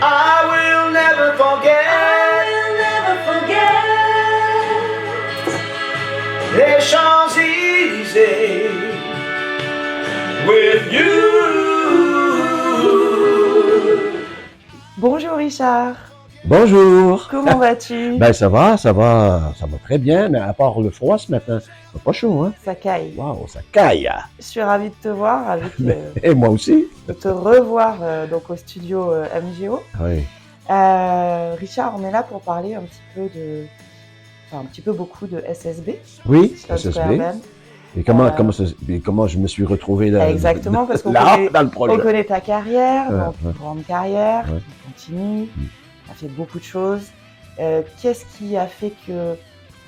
I will never forget les Champs-Élysées with you. Bonjour Richard, Bonjour. comment vas-tu? Ben ça va très bien, mais à part le froid ce matin, c'est pas chaud, hein? Ça caille. Waouh, ça caille! Je suis ravie de te voir, Et moi aussi. de te revoir donc au studio MGO. Oui. Richard, on est là pour parler beaucoup de SSB. Oui, Sloan Square SSB. Band. Et comment je me suis retrouvé là? Exactement, parce qu'on là, connaît, dans le projet. on connaît ta carrière, donc Ouais. une grande carrière, Ouais. qui continue, tu as fait beaucoup de choses. Qu'est-ce qui a fait que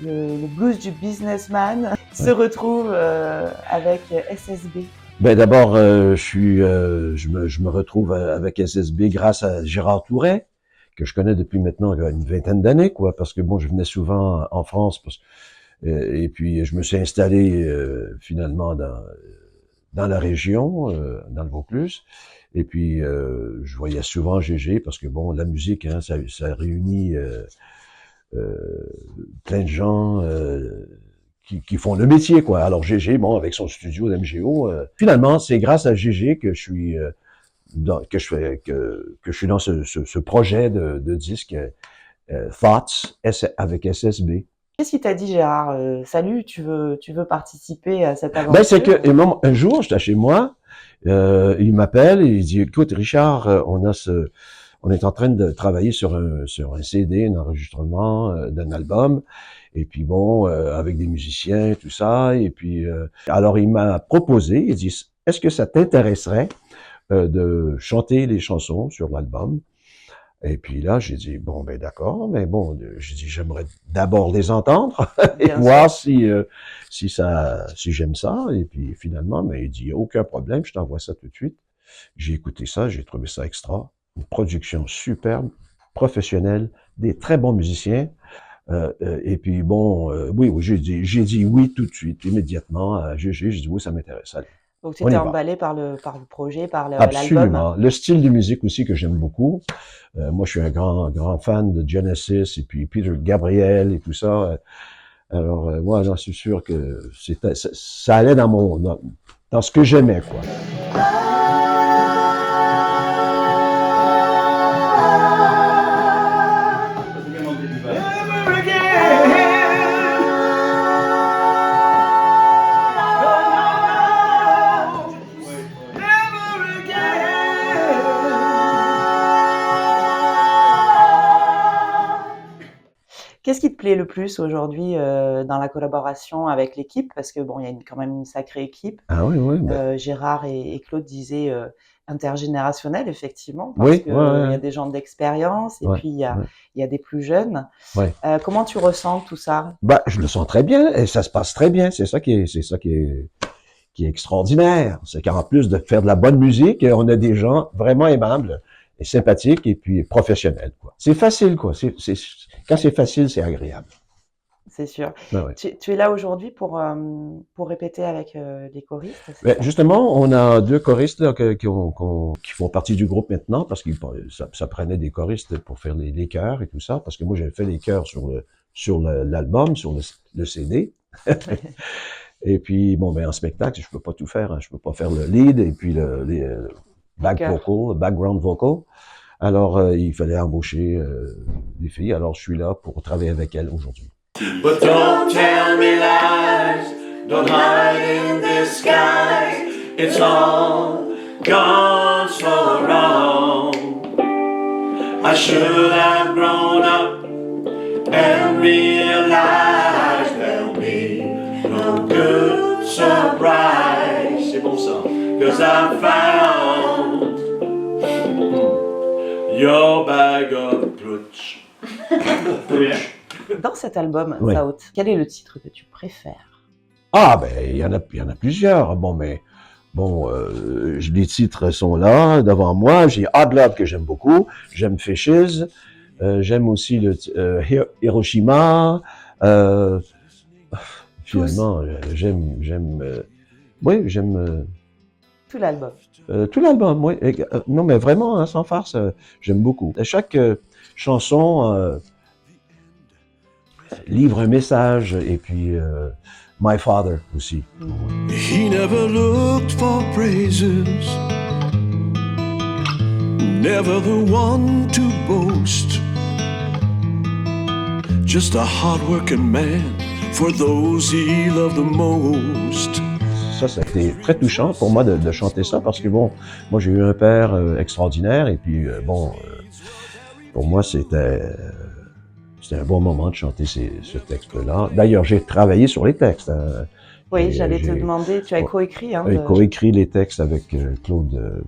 le blues du businessman se retrouve avec SSB? Ben d'abord, je me retrouve avec SSB grâce à Gérard Touret, que je connais depuis maintenant une vingtaine d'années, quoi, parce que bon, je venais souvent en France, et puis je me suis installé finalement dans la région, dans le Vaucluse, et puis je voyais souvent Gégé, parce que bon, la musique, hein, ça réunit plein de gens qui font le métier, quoi. Alors Gégé, bon, avec son studio d'MGO, finalement, c'est grâce à Gégé que je suis que je suis dans ce projet de disque Thoughts avec SSB. Qu'est-ce qu'il t'a dit, Gérard? Salut, tu veux participer à cette aventure? Ben c'est que un jour, j'étais chez moi, il m'appelle et il dit écoute Richard, on est en train de travailler sur un CD, un enregistrement d'un album, et puis bon, avec des musiciens, tout ça, et puis alors il m'a proposé, il dit est-ce que ça t'intéresserait de chanter les chansons sur l'album? Et puis là, j'ai dit bon ben d'accord, mais bon, j'ai dit j'aimerais d'abord les entendre et Bien voir si j'aime ça. Et puis finalement, mais il dit aucun problème, je t'envoie ça tout de suite. J'ai écouté ça, j'ai trouvé ça extra, une production superbe, professionnelle, des très bons musiciens. Et puis bon, oui, j'ai dit oui tout de suite, immédiatement. J'ai dit oui, ça m'intéresse. Allez. Donc tu On y étais va. emballé par le projet, par l'album. Absolument. Le style de musique aussi que j'aime beaucoup. Moi, je suis un grand fan de Genesis et puis Peter Gabriel et tout ça. Alors, moi, j'en suis sûr que ça allait dans ce que j'aimais, quoi. Never again. No, never again. Qu'est-ce qui te plaît le plus aujourd'hui dans la collaboration avec l'équipe? Parce que bon, il y a quand même une sacrée équipe. Ah oui, oui. Ben, Gérard et Claude disaient intergénérationnel, effectivement, parce oui, que ouais, il y a des gens d'expérience et ouais, puis ouais. il y a des plus jeunes. Ouais. Comment tu ressens tout ça? Ben, je le sens très bien et ça se passe très bien. C'est ça qui est extraordinaire. C'est qu'en plus de faire de la bonne musique, on a des gens vraiment aimables et sympathiques et puis professionnels, quoi. C'est facile, quoi. Quand c'est facile, c'est agréable. C'est sûr. Ben ouais. Tu es là aujourd'hui pour répéter avec les choristes, c'est Ben, ça? justement, on a deux choristes là, qui font partie du groupe maintenant parce que ça prenait des choristes pour faire les chœurs et tout ça. Parce que moi, j'avais fait les chœurs sur l'album, sur le CD. Et puis, bon, ben, en spectacle, je peux pas tout faire, hein. Je peux pas faire le lead et puis le background vocal. Alors, il fallait embaucher des filles. Alors, je suis là pour travailler avec elles aujourd'hui. But don't tell me lies, don't hide in disguise. It's all gone so wrong. I should have grown up and realized there'll be no good surprise. C'est bon ça. 'Cause I found your bag of pooch. Dans cet album, Oui. South, quel est le titre que tu préfères? Ah, ben, il y en a plusieurs. Bon, mais, bon, les titres sont là, devant moi. J'ai Odd Love que j'aime beaucoup. J'aime Fishes. J'aime aussi Hiroshima. Finalement, j'aime, oui, j'aime Tout l'album. Tout l'album, oui. Non, mais vraiment, hein, sans farce, j'aime beaucoup. Chaque chanson livre un message, et puis My Father aussi. He never looked for praises, never the one to boast, just a hard-working man for those he loved the most. Ça a été très touchant pour moi de chanter ça, parce que bon, moi j'ai eu un père extraordinaire, et puis pour moi c'était un bon moment de chanter ce texte-là. D'ailleurs, j'ai travaillé sur les textes. Hein, Oui, j'allais te demander, tu as coécrit. Hein, j'ai coécrit les textes avec Claude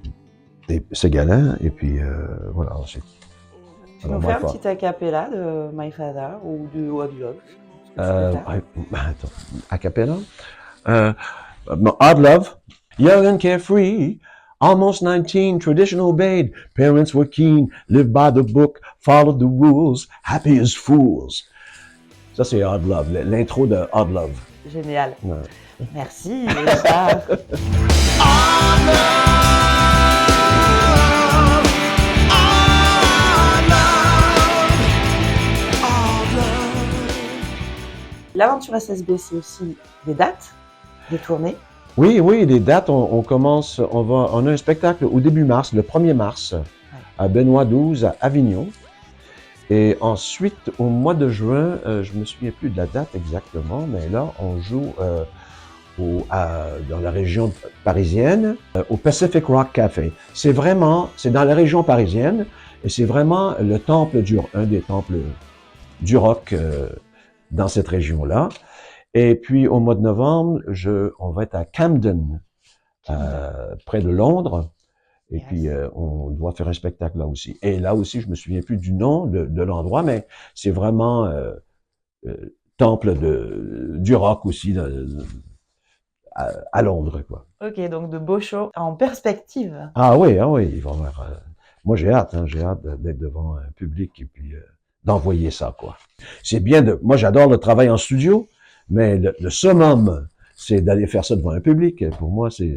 Ségalin, et puis voilà. Tu nous fais un petit a cappella de My Father ou du Odd Love? Attends, a cappella? Odd Love. Young and carefree, almost 19, tradition obeyed, parents were keen, lived by the book, followed the rules, happy as fools. Ça, c'est Odd Love, l'intro de Odd Love. Génial. Ouais. Merci, Richard. L'aventure SSB, c'est aussi des dates, des tournées. Oui, les dates, on commence, on a un spectacle au début mars, le 1er mars, à Benoît 12, à Avignon. Et ensuite, au mois de juin, je me souviens plus de la date exactement, mais là, on joue dans la région parisienne, au Pacific Rock Café. C'est dans la région parisienne, et c'est vraiment un des temples du rock dans cette région-là. Et puis, au mois de novembre, on va être à Camden, près de Londres. Et puis, on doit faire un spectacle là aussi. Et là aussi, je me souviens plus du nom de l'endroit, mais c'est vraiment temple du rock aussi à Londres, quoi. Ok, donc de beaux shows en perspective. Ah oui, il va y avoir... moi, j'ai hâte d'être devant un public, et puis d'envoyer ça, quoi. C'est bien moi, j'adore le travail en studio, mais le summum, c'est d'aller faire ça devant un public. Pour moi, c'est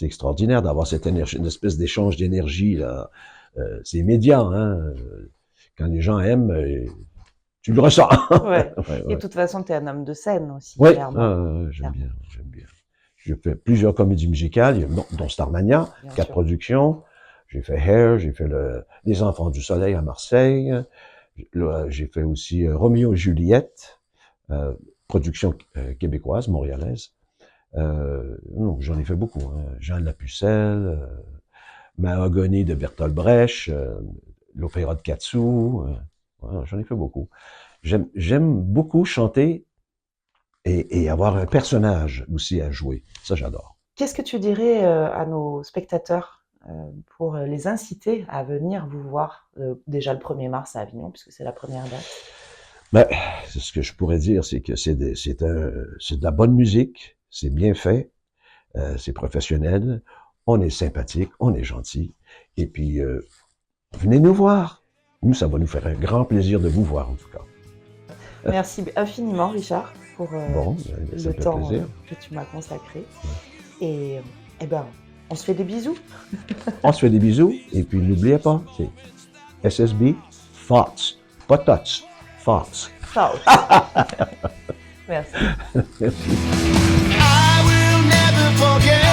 extraordinaire d'avoir cette énergie, une espèce d'échange d'énergie, là. C'est immédiat, hein. Quand les gens aiment, tu le ressens. Ouais. Et de toute façon, tu es un homme de scène aussi, oui, clairement. j'aime bien. J'ai fait plusieurs comédies musicales, dont Starmania, 4 productions. J'ai fait Hair, j'ai fait Les Enfants du Soleil à Marseille. J'ai fait aussi Roméo et Juliette, production québécoise, montréalaise. Non, j'en ai fait beaucoup. Hein. Jean de la Pucelle, Mahogany de Bertolt Brecht, l'opéra de Katsu. J'en ai fait beaucoup. J'aime beaucoup chanter et avoir un personnage aussi à jouer. Ça, j'adore. Qu'est-ce que tu dirais à nos spectateurs pour les inciter à venir vous voir déjà le 1er mars à Avignon, puisque c'est la première date? Ben, ce que je pourrais dire, c'est que c'est de la bonne musique, c'est bien fait, c'est professionnel, on est sympathique, on est gentil, et puis venez nous voir. Nous, ça va nous faire un grand plaisir de vous voir, en tout cas. Merci infiniment, Richard, pour le temps que tu m'as consacré. Et ben, on se fait des bisous. On se fait des bisous, et puis n'oubliez pas, c'est SSB Thoughts, pas Touch, Thoughts. Ciao. Merci. Merci. I will never forget.